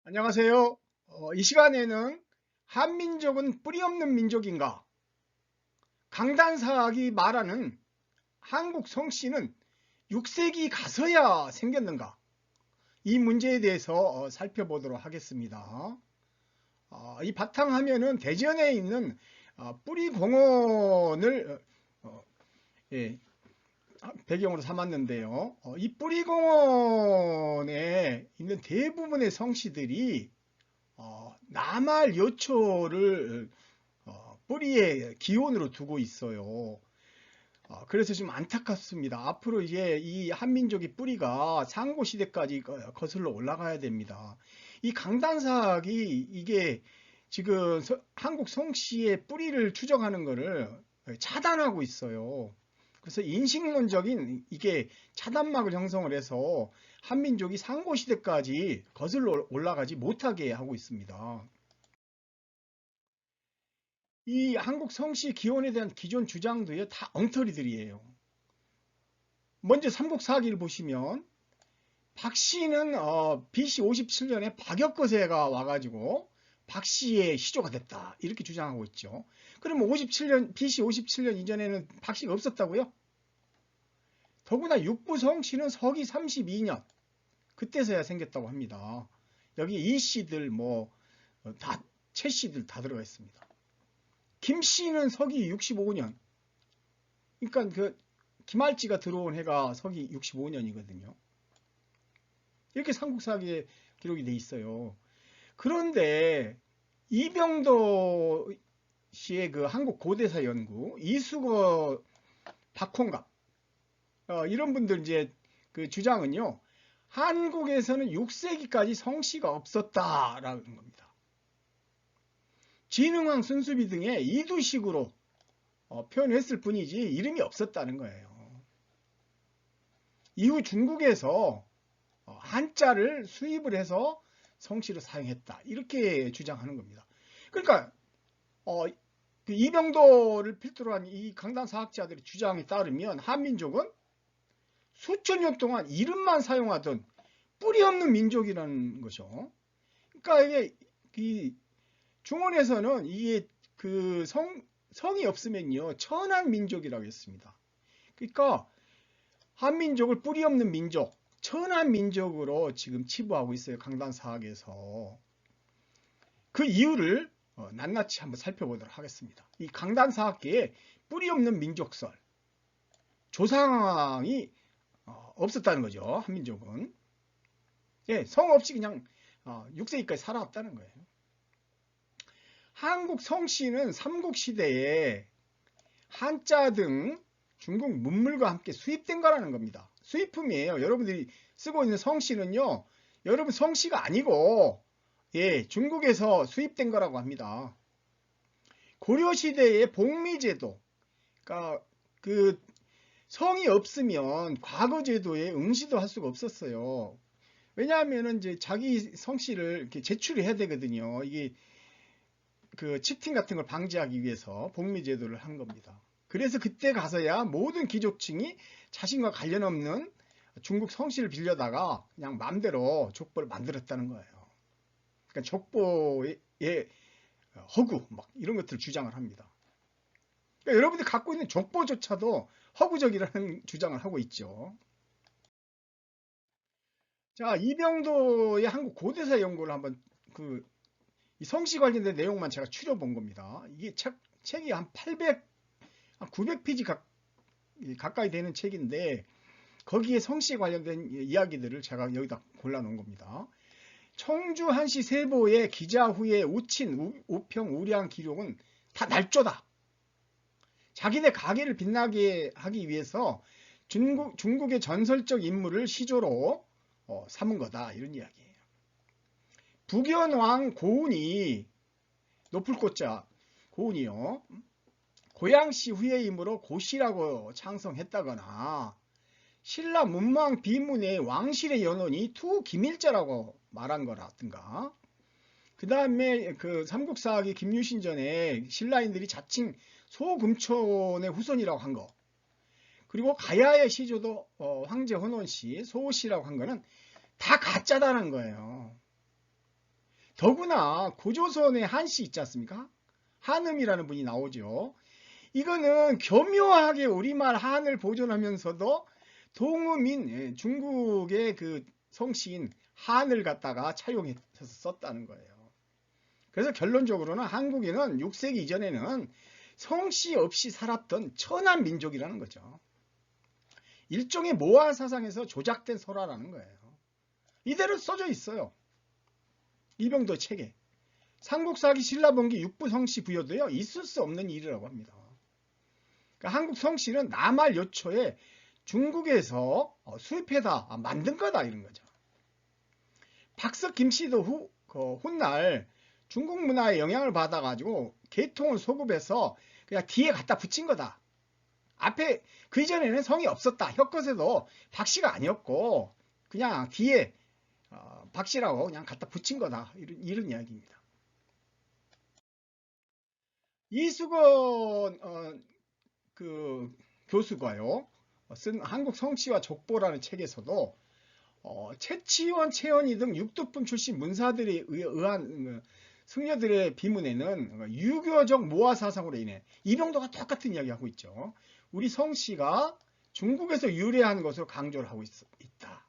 안녕하세요. 이 시간에는 한민족은 뿌리 없는 민족인가? 강단사학이 말하는 한국 성씨는 6세기 가서야 생겼는가? 이 문제에 대해서 살펴보도록 하겠습니다. 이 바탕화면은 대전에 있는 뿌리공원을 예, 배경으로 삼았는데요. 이 뿌리공원에 있는 대부분의 성씨들이 남할 요초를 뿌리에 기원으로 두고 있어요. 그래서 좀 안타깝습니다. 앞으로 이제 이 한민족의 뿌리가 상고시대까지 거슬러 올라가야 됩니다. 이 강단사학이 이게 지금 한국 성씨의 뿌리를 추정하는 것을 차단하고 있어요. 그래서 인식론적인 이게 차단막을 형성을 해서 한민족이 상고시대까지 거슬러 올라가지 못하게 하고 있습니다. 이 한국 성씨 기원에 대한 기존 주장도요, 다 엉터리들이에요. 먼저 삼국사기를 보시면 박씨는 BC 57년에 박역거세가 와가지고 박씨의 시조가 됐다 이렇게 주장하고 있죠. 그러면 BC 57년 이전에는 박씨가 없었다고요? 더구나 육부성씨는 서기 32년 그때서야 생겼다고 합니다. 여기 이씨들 다 최씨들 다 들어가 있습니다. 김씨는 서기 65년. 그러니까 김할지가 들어온 해가 서기 65년이거든요. 이렇게 삼국사기에 기록이 돼 있어요. 그런데 이병도 씨의 한국 고대사 연구, 이수거, 박홍갑 이런 분들 이제 주장은요. 한국에서는 6세기까지 성씨가 없었다라는 겁니다. 진흥왕 순수비 등의 이두식으로 표현했을 뿐이지 이름이 없었다는 거예요. 이후 중국에서 한자를 수입을 해서 성씨로 사용했다 이렇게 주장하는 겁니다. 그러니까 이병도를 필두로 한 이 강단사학자들의 주장에 따르면 한민족은 수천 년 동안 이름만 사용하던 뿌리 없는 민족이라는 거죠. 그러니까 이게 중원에서는 이게 성이 없으면요 천한 민족이라고 했습니다. 그러니까 한민족을 뿌리 없는 민족, 천한 민족으로 지금 치부하고 있어요. 강단사학에서. 그 이유를 낱낱이 한번 살펴보도록 하겠습니다. 이 강단사학계에 뿌리 없는 민족설, 조상이 없었다는 거죠. 한민족은. 예, 성 없이 그냥 6세기까지 살아왔다는 거예요. 한국 성씨는 삼국시대에 한자 등 중국 문물과 함께 수입된 거라는 겁니다. 수입품이에요. 여러분들이 쓰고 있는 성씨는요. 여러분 성씨가 아니고 중국에서 수입된 거라고 합니다. 고려시대의 복미제도, 그러니까 성이 없으면 과거제도에 응시도 할 수가 없었어요. 왜냐하면 이제 자기 성씨를 이렇게 제출해야 되거든요. 이게 치팅 같은 걸 방지하기 위해서 복미제도를 한 겁니다. 그래서 그때 가서야 모든 귀족층이 자신과 관련 없는 중국 성씨를 빌려다가 그냥 마음대로 족보를 만들었다는 거예요. 그러니까 족보의 허구 이런 것들을 주장을 합니다. 그러니까 여러분들이 갖고 있는 족보조차도 허구적이라는 주장을 하고 있죠. 자, 이병도의 한국 고대사 연구를 한번 이 성씨 관련된 내용만 제가 추려본 겁니다. 이게 책이 한 900페이지 가까이 되는 책인데 거기에 성씨에 관련된 이야기들을 제가 여기다 골라놓은 겁니다. 청주 한시 세보의 기자 후에 우친, 우평, 우량 기록은 다 날조다. 자기네 가계를 빛나게 하기 위해서 중국의 전설적 인물을 시조로 삼은 거다. 이런 이야기예요. 북연왕 고운이 높을 꽃자 고운이요. 고양시 후예이므로 고시라고 창성했다거나 신라 문망 비문의 왕실의 연원이 투기밀자라고 말한 거라든가 그 다음에 삼국사기 김유신전에 신라인들이 자칭 소금촌의 후손이라고 한 거 그리고 가야의 시조도 황제 혼원씨 소씨라고 한 거는 다 가짜다는 거예요. 더구나 고조선의 한씨 있지 않습니까? 한음이라는 분이 나오죠. 이거는 교묘하게 우리말 한을 보존하면서도 동음인 중국의 그 성씨인 한을 갖다가 차용해서 썼다는 거예요. 그래서 결론적으로는 한국인은 6세기 이전에는 성씨 없이 살았던 천한 민족이라는 거죠. 일종의 모아 사상에서 조작된 설화라는 거예요. 이대로 써져 있어요. 이병도 책에. 삼국사기 신라번기 육부 성씨 부여도요, 있을 수 없는 일이라고 합니다. 그러니까 한국 성씨는 남할 요초에 중국에서 수입해다 만든 거다 이런 거죠. 박석 김씨도 훗날 중국 문화의 영향을 받아가지고 계통을 소급해서 그냥 뒤에 갖다 붙인 거다. 앞에 그 이전에는 성이 없었다. 혀컷에도 박씨가 아니었고 그냥 뒤에 박씨라고 그냥 갖다 붙인 거다. 이런 이야기입니다. 이수건 그 교수가요 쓴 한국 성씨와 족보라는 책에서도 채치원, 채연이 등 육두품 출신 문사들에 의한 승려들의 비문에는 유교적 모화 사상으로 인해 이병도가 똑같은 이야기하고 있죠. 우리 성씨가 중국에서 유래한 것으로 강조를 하고 있다.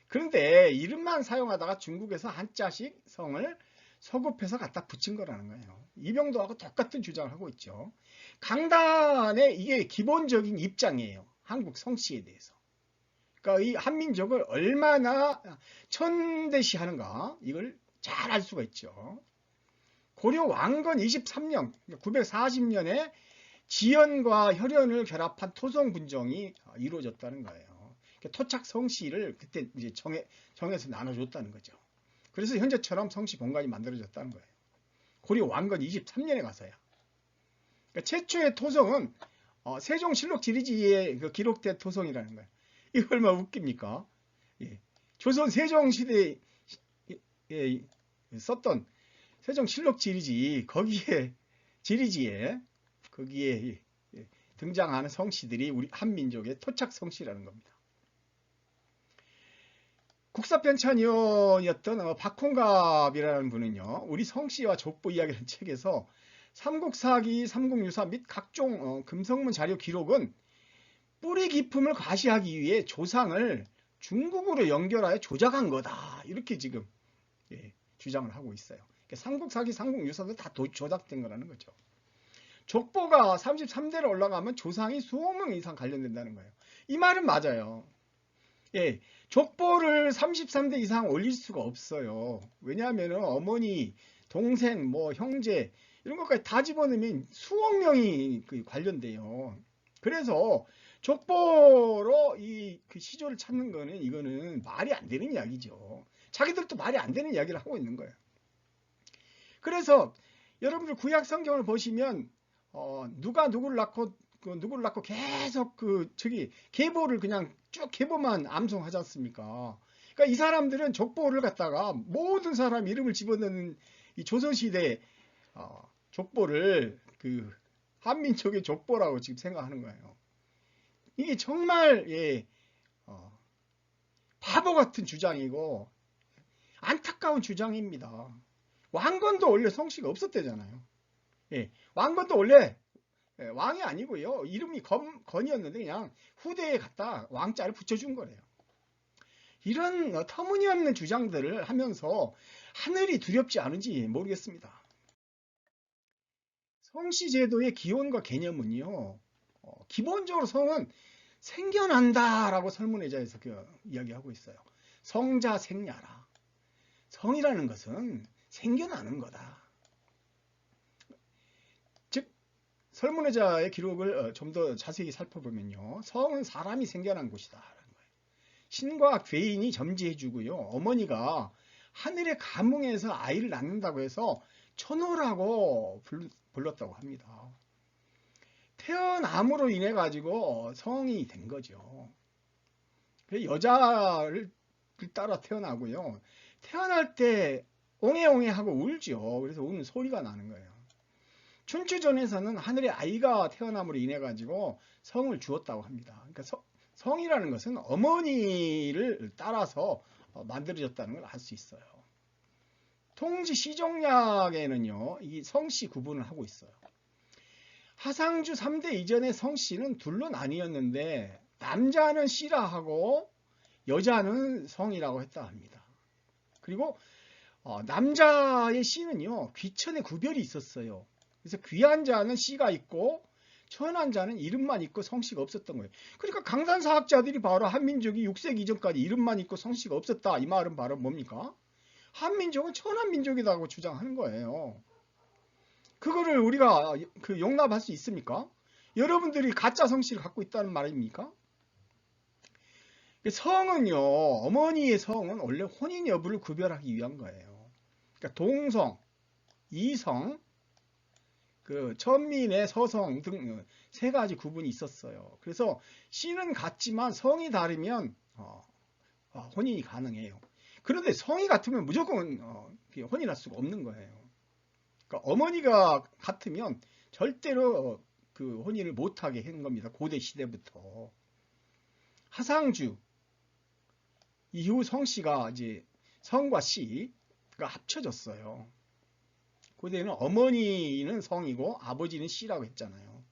그런데 이름만 사용하다가 중국에서 한자식 성을 서급해서 갖다 붙인 거라는 거예요. 이병도하고 똑같은 주장을 하고 있죠. 강단의 이게 기본적인 입장이에요. 한국 성씨에 대해서. 그러니까 이 한민족을 얼마나 천대시하는가 이걸 잘 알 수가 있죠. 고려 왕건 23년 940년에 지연과 혈연을 결합한 토성 분정이 이루어졌다는 거예요. 토착 성씨를 그때 이제 정해서 나눠줬다는 거죠. 그래서 현재처럼 성씨 본관이 만들어졌다는 거예요. 고려 왕건 23년에 가서야. 그러니까 최초의 토성은 세종실록 지리지에 기록된 토성이라는 거예요. 이거 얼마나 웃깁니까? 예. 조선 세종시대에 썼던 세종실록 지리지 거기에 지리지에 거기에 등장하는 성씨들이 우리 한민족의 토착 성씨라는 겁니다. 국사편찬위원이었던 박홍갑이라는 분은요, 우리 성씨와 족보 이야기라는 책에서 삼국사기, 삼국유사 및 각종 금성문 자료 기록은 뿌리 깊음을 과시하기 위해 조상을 중국으로 연결하여 조작한 거다. 이렇게 지금 주장을 하고 있어요. 삼국사기, 삼국유사도 다 조작된 거라는 거죠. 족보가 33대로 올라가면 조상이 수억 명 이상 관련된다는 거예요. 이 말은 맞아요. 예, 족보를 33대 이상 올릴 수가 없어요. 왜냐하면 어머니, 동생, 뭐 형제 이런 것까지 다 집어넣으면 수억 명이 관련돼요. 그래서 족보로 그 시조를 찾는 거는 이거는 말이 안 되는 이야기죠. 자기들도 말이 안 되는 이야기를 하고 있는 거예요. 그래서 여러분들 구약 성경을 보시면 누가 누구를 낳고 계속 계보를 그냥 쭉 계보만 암송하지 않습니까? 그러니까 이 사람들은 족보를 갖다가 모든 사람 이름을 집어넣는 이 조선시대 족보를 한민족의 족보라고 지금 생각하는 거예요. 이게 정말 바보 같은 주장이고 안타까운 주장입니다. 왕건도 원래 성씨가 없었대잖아요. 왕건도 원래 왕이 아니고요. 이름이 건이었는데 그냥 후대에 갖다 왕자를 붙여준 거래요. 이런 터무니없는 주장들을 하면서 하늘이 두렵지 않은지 모르겠습니다. 성씨제도의 기원과 개념은요. 기본적으로 성은 생겨난다라고 설문의자에서 이야기하고 있어요. 성자 생야라. 성이라는 것은 생겨나는 거다. 즉 설문의자의 기록을 좀 더 자세히 살펴보면요. 성은 사람이 생겨난 곳이다. 라는 거예요. 신과 괴인이 점지해주고요. 어머니가 하늘의 가문에서 아이를 낳는다고 해서 천호라고 불렀다고 합니다. 태어남으로 인해 가지고 성이 된 거죠. 여자를 따라 태어나고요. 태어날 때 옹해옹해 하고 울죠. 그래서 우는 소리가 나는 거예요. 춘추전에서는 하늘에 아이가 태어남으로 인해 가지고 성을 주었다고 합니다. 그러니까 성이라는 것은 어머니를 따라서 만들어졌다는 걸 알 수 있어요. 통지 시종약에는요, 이 성씨 구분을 하고 있어요. 하상주 3대 이전의 성씨는 둘로 나뉘었는데 남자는 씨라 하고 여자는 성이라고 했다 합니다. 그리고 남자의 씨는요, 귀천에 구별이 있었어요. 그래서 귀한 자는 씨가 있고 천한 자는 이름만 있고 성씨가 없었던 거예요. 그러니까 강단사학자들이 바로 한민족이 6세기 이전까지 이름만 있고 성씨가 없었다, 이 말은 바로 뭡니까? 한민족은 천한민족이라고 주장하는 거예요. 그거를 우리가 용납할 수 있습니까? 여러분들이 가짜 성씨를 갖고 있다는 말입니까? 성은요, 어머니의 성은 원래 혼인 여부를 구별하기 위한 거예요. 그러니까 동성, 이성, 천민의 서성 등 세 가지 구분이 있었어요. 그래서 씨는 같지만 성이 다르면 혼인이 가능해요. 그런데 성이 같으면 무조건 혼인할 수가 없는 거예요. 그러니까 어머니가 같으면 절대로 혼인을 못하게 한 겁니다. 고대 시대부터. 하상주 이후 성씨가 이제 성과 씨가 합쳐졌어요. 고대는 어머니는 성이고 아버지는 씨라고 했잖아요.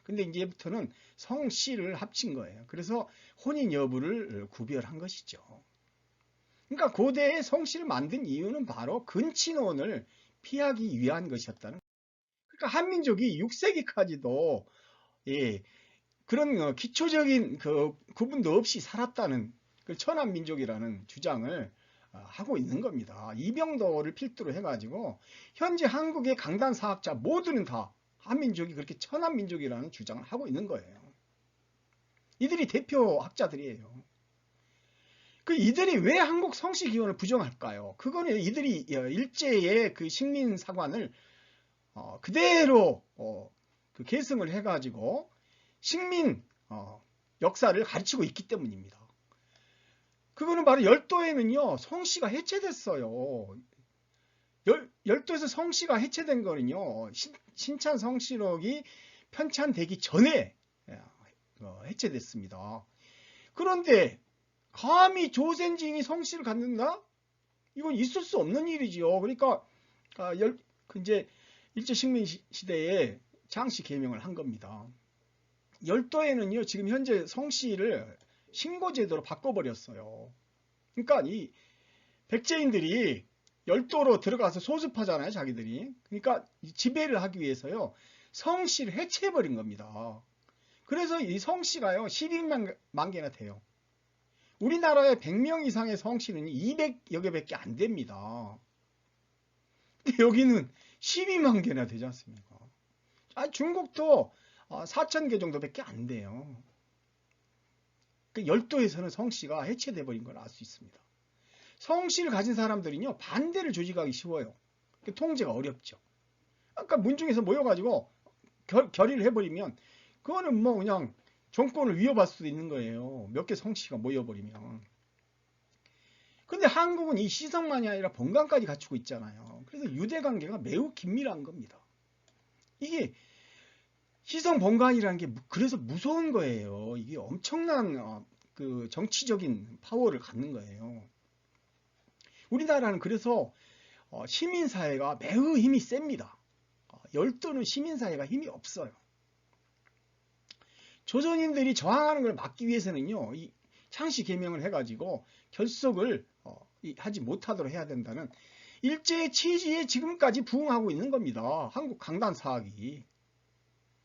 근데 이제부터는 성, 씨를 합친 거예요. 그래서 혼인 여부를 구별한 것이죠. 그러니까 고대에 성씨를 만든 이유는 바로 근친혼을 피하기 위한 것이었다는 거예요. 그러니까 한민족이 6세기까지도 그런 기초적인 구분도 없이 살았다는 천한민족이라는 주장을 하고 있는 겁니다. 이병도를 필두로 해가지고 현재 한국의 강단사학자 모두는 다 한민족이 그렇게 천한민족이라는 주장을 하고 있는 거예요. 이들이 대표 학자들이에요. 이들이 왜 한국 성씨 기원을 부정할까요? 그거는 이들이 일제의 식민사관을 그대로 계승을 해가지고 식민 역사를 가르치고 있기 때문입니다. 그거는 바로 열도에는요, 성씨가 해체됐어요. 열도에서 성씨가 해체된 거는요, 신찬 성씨록이 편찬되기 전에 해체됐습니다. 그런데 감히 조센징이 성씨를 갖는다? 이건 있을 수 없는 일이지요. 그러니까 이제 일제식민 시대에 장씨 개명을 한 겁니다. 열도에는요, 지금 현재 성씨를 신고제도로 바꿔버렸어요. 그러니까 이 백제인들이 열도로 들어가서 소습하잖아요, 자기들이. 그러니까 지배를 하기 위해서요, 성씨를 해체해버린 겁니다. 그래서 이 성씨가요, 12만 개나 돼요. 우리나라에 100명 이상의 성씨는 200여 개밖에 안 됩니다. 근데 여기는 12만 개나 되지 않습니까? 중국도 4,000개 정도밖에 안 돼요. 열도에서는 성씨가 해체돼 버린 걸 알 수 있습니다. 성씨를 가진 사람들은요, 반대를 조직하기 쉬워요. 통제가 어렵죠. 아까 문중에서 모여가지고 결의를 해버리면 그거는 뭐 그냥 정권을 위협할 수도 있는 거예요. 몇 개 성씨가 모여버리면. 근데 한국은 이 시성만이 아니라 번관까지 갖추고 있잖아요. 그래서 유대관계가 매우 긴밀한 겁니다. 이게 시성 번관이라는 게 그래서 무서운 거예요. 이게 엄청난 정치적인 파워를 갖는 거예요. 우리나라는 그래서 시민사회가 매우 힘이 셉니다. 열도는 시민사회가 힘이 없어요. 조선인들이 저항하는 걸 막기 위해서는요, 이 창씨 개명을 해가지고 결속을 하지 못하도록 해야 된다는 일제의 취지에 지금까지 부응하고 있는 겁니다. 한국 강단사학이.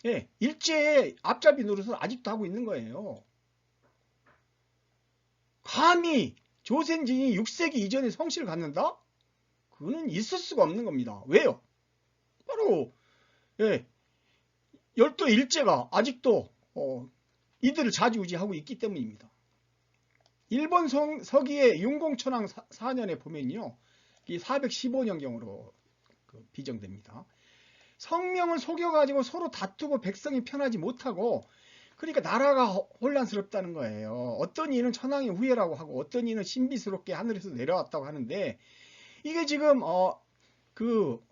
예, 일제의 앞잡이 노릇을 아직도 하고 있는 거예요. 감히 조센징이 6세기 이전에 성씨를 갖는다? 그거는 있을 수가 없는 겁니다. 왜요? 바로 열도 일제가 아직도 이들을 좌지우지하고 있기 때문입니다. 일본 서기의 윤공천왕 4년에 보면요, 415년경으로 비정됩니다. 성명을 속여가지고 서로 다투고 백성이 편하지 못하고, 그러니까 나라가 혼란스럽다는 거예요. 어떤 이는 천황의 후예라고 하고 어떤 이는 신비스럽게 하늘에서 내려왔다고 하는데, 이게 지금 그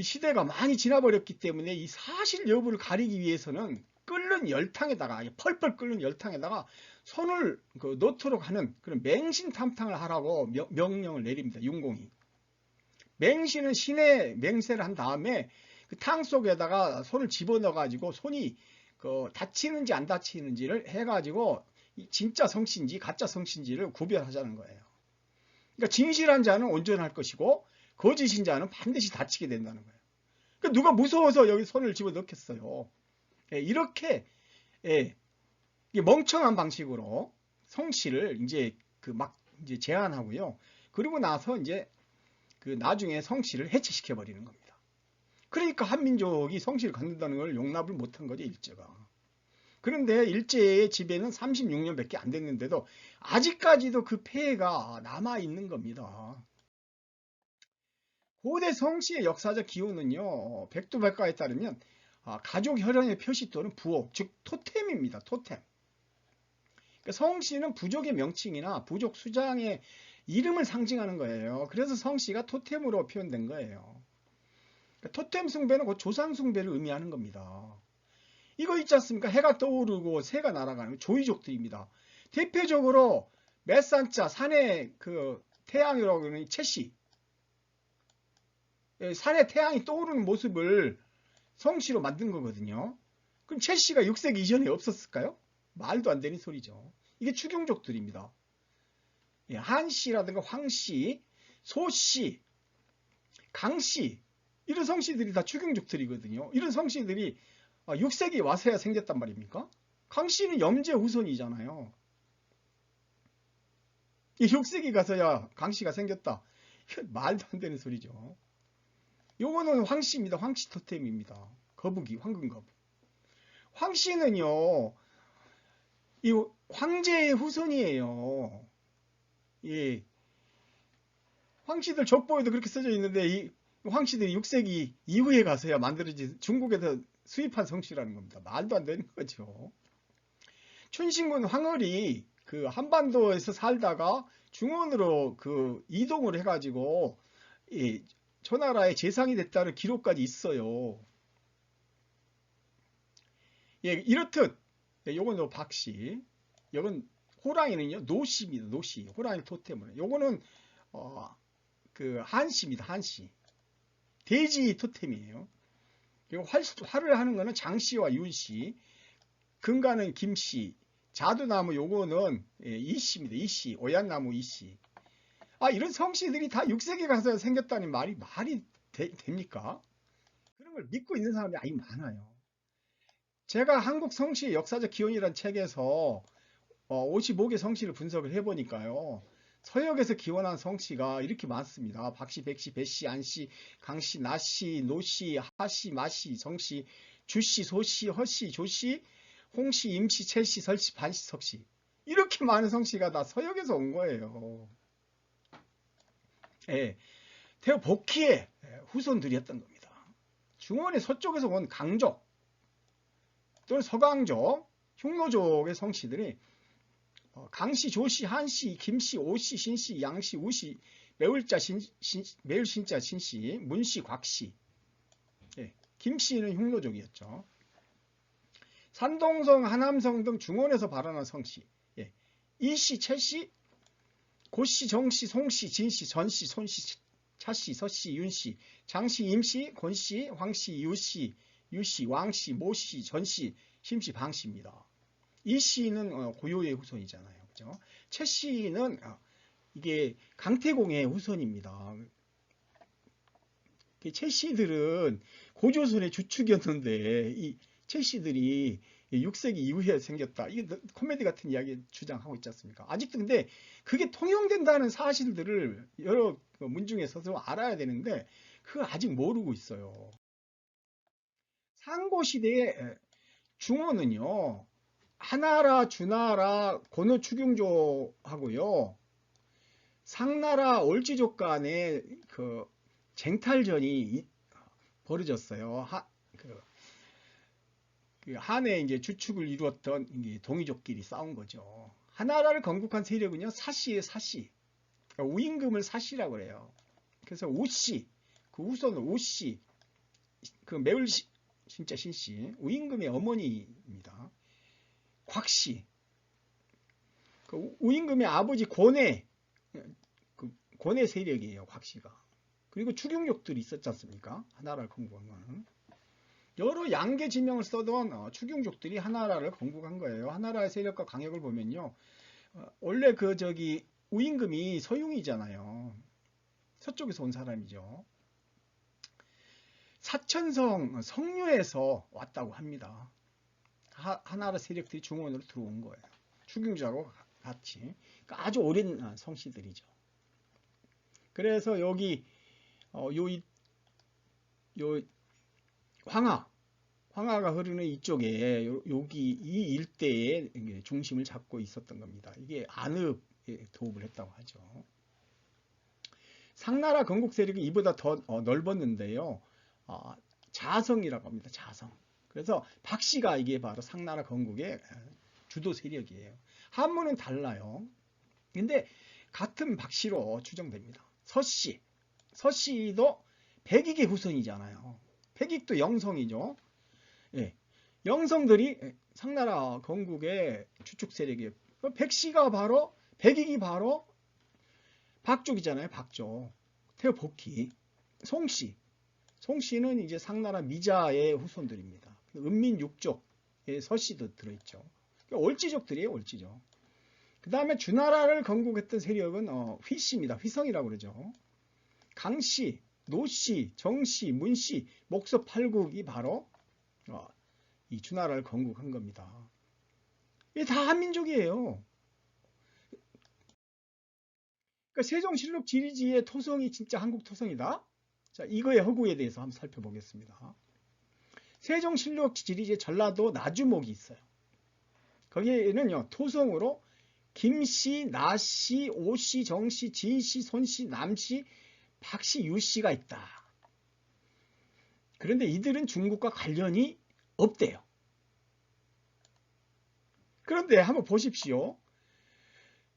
시대가 많이 지나버렸기 때문에 이 사실 여부를 가리기 위해서는 끓는 열탕에다가, 펄펄 끓는 열탕에다가 손을 넣도록 하는 그런 맹신탐탕을 하라고 명령을 내립니다. 윤공이. 맹시는 신의 맹세를 한 다음에 그 탕 속에다가 손을 집어넣어 가지고 손이 그 다치는지 안 다치는지를 해가지고 진짜 성씨인지 가짜 성씨인지를 구별하자는 거예요. 그러니까 진실한 자는 온전할 것이고 거짓인 자는 반드시 다치게 된다는 거예요. 그러니까 누가 무서워서 여기 손을 집어넣겠어요. 예, 이렇게 예, 멍청한 방식으로 성씨를 이제 그 막 이제 제한하고요. 그리고 나서 이제 그 나중에 성씨를 해체시켜 버리는 겁니다. 그러니까 한민족이 성씨를 갖는다는 걸 용납을 못한 거죠, 일제가. 그런데 일제의 지배는 36년밖에 안 됐는데도 아직까지도 그 폐해가 남아 있는 겁니다. 고대 성씨의 역사적 기원은요, 백두백과에 따르면 가족 혈연의 표시 또는 부호, 즉 토템입니다. 토템. 그러니까 성씨는 부족의 명칭이나 부족 수장의 이름을 상징하는 거예요. 그래서 성씨가 토템으로 표현된 거예요. 그러니까 토템 숭배는 곧 조상 숭배를 의미하는 겁니다. 이거 있지 않습니까? 해가 떠오르고 새가 날아가는 조이족들입니다. 대표적으로 메산자 산의 그 태양이라고 하는 채씨, 산에 태양이 떠오르는 모습을 성씨로 만든 거거든요. 그럼 채씨가 6세기 이전에 없었을까요? 말도 안 되는 소리죠. 이게 추경족들입니다. 한씨,라든가 황씨, 소씨, 강씨 이런 성씨들이 다 추경족들이거든요. 이런 성씨들이 6세기 와서야 생겼단 말입니까? 강씨는 염제 후손이잖아요. 6세기 가서야 강씨가 생겼다. 말도 안 되는 소리죠. 요거는 황씨입니다. 황씨 토템입니다. 거북이, 황금거북. 황씨는요, 이 황제의 후손이에요. 예. 황씨들 족보에도 그렇게 써져 있는데, 이 황씨들이 6세기 이후에 가서야 만들어진 중국에서 수입한 성씨라는 겁니다. 말도 안 되는 거죠. 춘신군 황홀이 그 한반도에서 살다가 중원으로 그 이동을 해가지고 이 초나라의 재상이 됐다는 기록까지 있어요. 예, 이렇듯 요건 박씨, 요건 호랑이는요 노씨입니다. 노씨, 호랑이 토템은 요거는 그 한씨입니다. 한씨, 돼지 토템이에요. 그리고 활을 하는 거는 장씨와 윤씨, 금가는 김씨, 자두나무 요거는 이씨입니다. 이씨, 오얏나무 이씨. 이런 성씨들이 다 6세기 가서 생겼다는 말이 됩니까? 그런 걸 믿고 있는 사람이 아직 많아요. 제가 한국 성씨의 역사적 기원이라는 책에서 55개 성씨를 분석을 해보니까요. 서역에서 기원한 성씨가 이렇게 많습니다. 박씨, 백씨, 배씨, 안씨, 강씨, 나씨, 노씨, 하씨, 마씨, 정씨, 주씨, 소씨, 허씨, 조씨, 홍씨, 임씨, 채씨, 설씨, 반씨, 석씨. 이렇게 많은 성씨가 다 서역에서 온 거예요. 예, 태호 복희의 후손들이었던 겁니다. 중원의 서쪽에서 온 강족 또는 서강족, 흉노족의 성씨들이 강씨, 조씨, 한씨, 김씨, 오씨, 신씨, 양씨, 우씨, 매울신자 신씨, 문씨, 곽씨. 예, 김씨는 흉노족이었죠. 산동성, 하남성 등 중원에서 발원한 성씨. 예, 이씨, 채씨, 고씨, 정씨, 송씨, 진씨, 전씨, 손씨, 차씨, 서씨, 윤씨, 장씨, 임씨, 권씨, 황씨, 유씨, 왕씨, 모씨, 전씨, 심씨, 방씨입니다. 이씨는 고요의 후손이잖아요. 그죠? 채씨는 이게 강태공의 후손입니다. 채씨들은 고조선의 주축이었는데 이 채씨들이 6세기 이후에 생겼다. 이게 코미디 같은 이야기 주장하고 있지 않습니까? 아직도 근데 그게 통용된다는 사실들을 여러 문중에 서서 알아야 되는데 그걸 아직 모르고 있어요. 상고시대의 중원은요. 하나라, 주나라, 고노 추경조하고요. 상나라, 올지족 간의 그 쟁탈전이 벌어졌어요. 그 한의 이제 주축을 이루었던 동이족끼리 싸운 거죠. 하나라를 건국한 세력은요, 사씨의 사씨. 그러니까 우임금을 사씨라고 그래요. 그래서 우씨, 그 후손은 우씨, 그 매울 진짜 신씨, 우임금의 어머니입니다. 곽씨, 그 우임금의 아버지 권의, 그 권의 세력이에요, 곽씨가. 그리고 추경족들이 있었지 않습니까? 하나라를 건국한 거는. 여러 양계 지명을 써던 추경족들이 하나라를 건국한 거예요. 하나라의 세력과 강역을 보면요. 원래 우임금이 서융이잖아요. 서쪽에서 온 사람이죠. 사천성 성류에서 왔다고 합니다. 하나라 세력들이 중원으로 들어온 거예요. 추경족하고 같이. 그러니까 아주 오랜 성씨들이죠. 그래서 여기 황하가 흐르는 이쪽에 여기 이 일대에 중심을 잡고 있었던 겁니다. 이게 안읍에 도읍을 했다고 하죠. 상나라 건국 세력이 이보다 더 넓었는데요. 자성이라고 합니다. 자성. 그래서 박씨가 이게 바로 상나라 건국의 주도 세력이에요. 한문은 달라요. 근데 같은 박씨로 추정됩니다. 서씨도 백익의 후손이잖아요. 백익도 영성이죠. 예, 영성들이 상나라 건국의 주축 세력이에요. 백익이 바로 박족이잖아요. 박족. 태어복희. 송씨는 이제 상나라 미자의 후손들입니다. 은민육족의 서씨도 들어있죠. 올지족들이에요. 올지족. 그 다음에 주나라를 건국했던 세력은 휘씨입니다. 휘성이라고 그러죠. 강씨, 노씨, 정씨, 문씨, 목서 팔국이 바로 이 주나라를 건국한 겁니다. 이게 다 한민족이에요. 그러니까 세종실록 지리지의 토성이 진짜 한국 토성이다. 자, 이거의 허구에 대해서 한번 살펴보겠습니다. 세종실록 지리지의 전라도 나주목이 있어요. 거기에는요, 토성으로 김씨, 나씨, 오씨, 정씨, 진씨, 손씨, 남씨, 박씨, 유씨가 있다. 그런데 이들은 중국과 관련이 없대요. 그런데 한번 보십시오.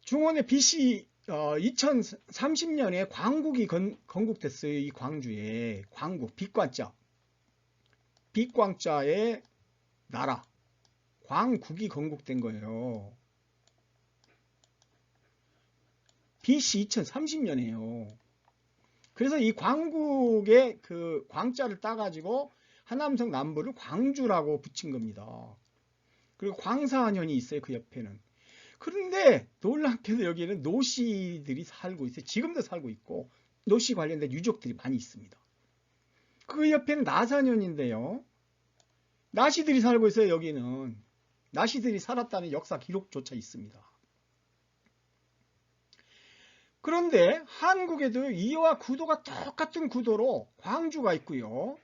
중원의 BC 2030년에 광국이 건국됐어요. 이 광주에 광국, 빛광자. 빛광자의 나라. 광국이 건국된 거예요. BC 2030년이에요. 그래서 이 광국의 그 광자를 따가지고 하남성 남부를 광주라고 붙인 겁니다. 그리고 광사년이 있어요. 그 옆에는. 그런데 놀랍게도 여기에는 노씨들이 살고 있어요. 지금도 살고 있고 노씨 관련된 유적들이 많이 있습니다. 그 옆에는 나사년인데요. 나씨들이 살고 있어요. 여기는. 나씨들이 살았다는 역사 기록조차 있습니다. 그런데 한국에도 이와 구도가 똑같은 구도로 광주가 있고요.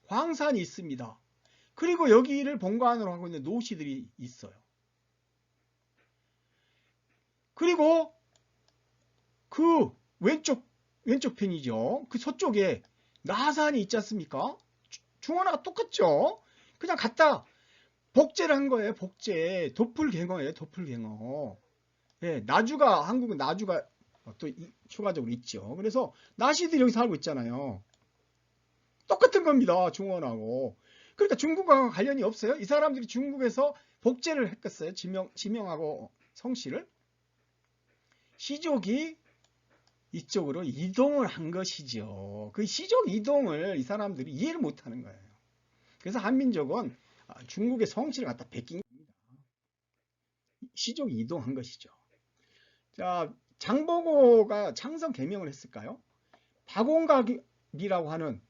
광산이 있습니다. 그리고 여기를 본관으로 하고 있는 노씨들이 있어요. 그리고 그 왼쪽 편이죠. 그 서쪽에 나산이 있지 않습니까? 중원하고 똑같죠? 그냥 갖다 복제를 한 거예요. 복제. 도플갱어예요. 도플갱어. 예, 한국은 나주가 또 추가적으로 있죠. 그래서 나시들이 여기 살고 있잖아요. 똑같은 겁니다. 중원하고. 그러니까 중국과 관련이 없어요. 이 사람들이 중국에서 복제를 했겠어요. 지명하고 성씨를. 시족이 이쪽으로 이동을 한 것이죠. 그 시족 이동을 이 사람들이 이해를 못하는 거예요. 그래서 한민족은 중국의 성씨를 갖다 베낀 겁니다. 시족 이동한 것이죠. 자, 장보고가 창성 개명을 했을까요? 박원각이라고 하는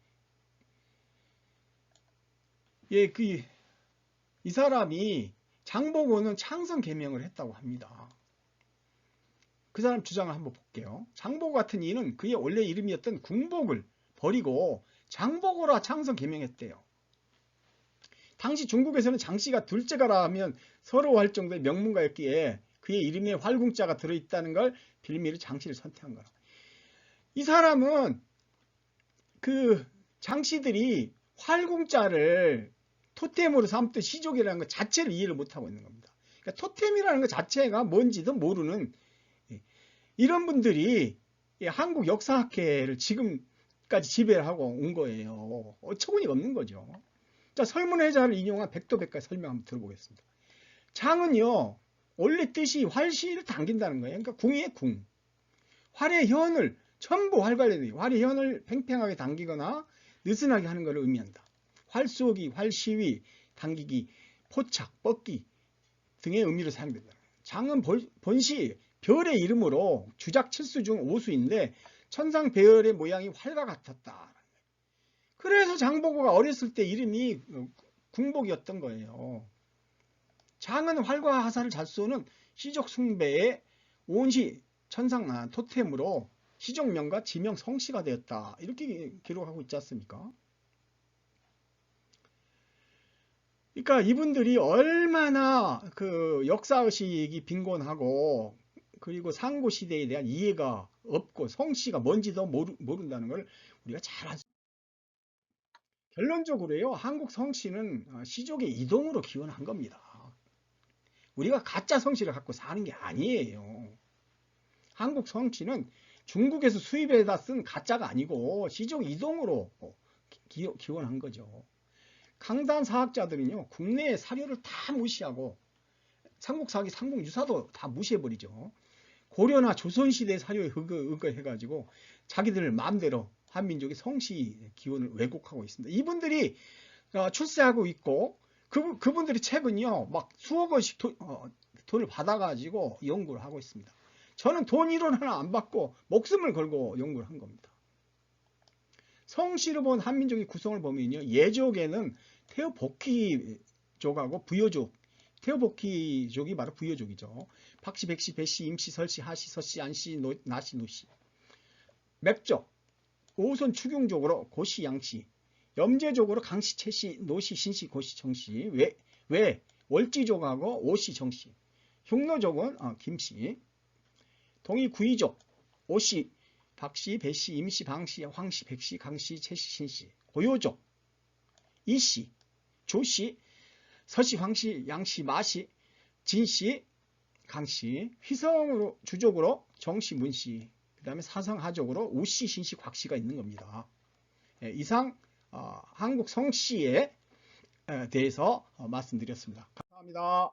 이 사람이 장보고는 창성 개명을 했다고 합니다. 그 사람 주장을 한번 볼게요. 장보고 같은 이는 그의 원래 이름이었던 궁복을 버리고 장보고라 창성 개명했대요. 당시 중국에서는 장씨가 둘째가라 하면 서러워할 정도의 명문가였기에 그의 이름에 활궁자가 들어있다는 걸 빌미로 장씨를 선택한 거라. 이 사람은 그 장씨들이 활궁자를 토템으로 삼던 시족이라는 것 자체를 이해를 못하고 있는 겁니다. 그러니까 토템이라는 것 자체가 뭔지도 모르는 이런 분들이 한국 역사학회를 지금까지 지배를 하고 온 거예요. 어처구니가 없는 거죠. 자, 설문회자를 인용한 백도백과의 설명 한번 들어보겠습니다. 장은요, 원래 뜻이 활시를 당긴다는 거예요. 그러니까 궁이에요, 궁. 활의 현을 전부 활관련돼요. 활이 현을 팽팽하게 당기거나 느슨하게 하는 것을 의미한다. 활쏘기, 활시위, 당기기, 포착, 뻗기 등의 의미로 사용된다. 장은 본시 별의 이름으로 주작 7수 중 5수인데 천상 배열의 모양이 활과 같았다. 그래서 장보고가 어렸을 때 이름이 궁복이었던 거예요. 장은 활과 화살을 잘 쏘는 시족 숭배의 온시 천상 토템으로 시족명과 지명 성씨가 되었다. 이렇게 기록하고 있지 않습니까? 그러니까 이분들이 얼마나 그 역사의식이 빈곤하고 그리고 상고시대에 대한 이해가 없고 성씨가 뭔지도 모른다는 걸 우리가 잘 알 수 있습니다. 결론적으로요, 한국 성씨는 시족의 이동으로 기원한 겁니다. 우리가 가짜 성씨를 갖고 사는 게 아니에요. 한국 성씨는 중국에서 수입해다 쓴 가짜가 아니고 시족 이동으로 기원한 거죠. 강단 사학자들은요, 국내의 사료를 다 무시하고 삼국사기, 삼국유사도 다 무시해버리죠. 고려나 조선시대 사료에 의거해가지고 자기들 마음대로 한민족의 성씨 기원을 왜곡하고 있습니다. 이분들이 출세하고 있고 그분들의 책은요, 막 수억 원씩 돈을 받아가지고 연구를 하고 있습니다. 저는 돈 1원 하나 안 받고 목숨을 걸고 연구를 한 겁니다. 성씨를 본 한민족의 구성을 보면요, 예족에는 태어복희족하고 부여족, 태어복희족이 바로 부여족이죠. 박씨, 백씨, 배씨, 임씨, 설씨, 하씨, 서씨, 안씨, 나씨, 노씨. 맵족, 오손 추경족으로 고씨, 양씨. 염제족으로 강씨, 채씨, 노씨, 신씨, 고씨, 정씨. 왜 월지족하고 오씨, 정씨. 흉노족은 김씨. 동의구이족, 오씨, 박씨, 배씨, 임씨, 방씨, 황씨, 백씨, 강씨, 채씨, 신씨. 고요족, 이씨, 조씨, 서씨, 황씨, 양씨, 마씨, 진씨, 강씨. 휘성으로 주족으로 정씨, 문씨. 그 다음에 사성하족으로 우씨, 신씨, 곽씨가 있는 겁니다. 이상 한국 성씨에 대해서 말씀드렸습니다. 감사합니다.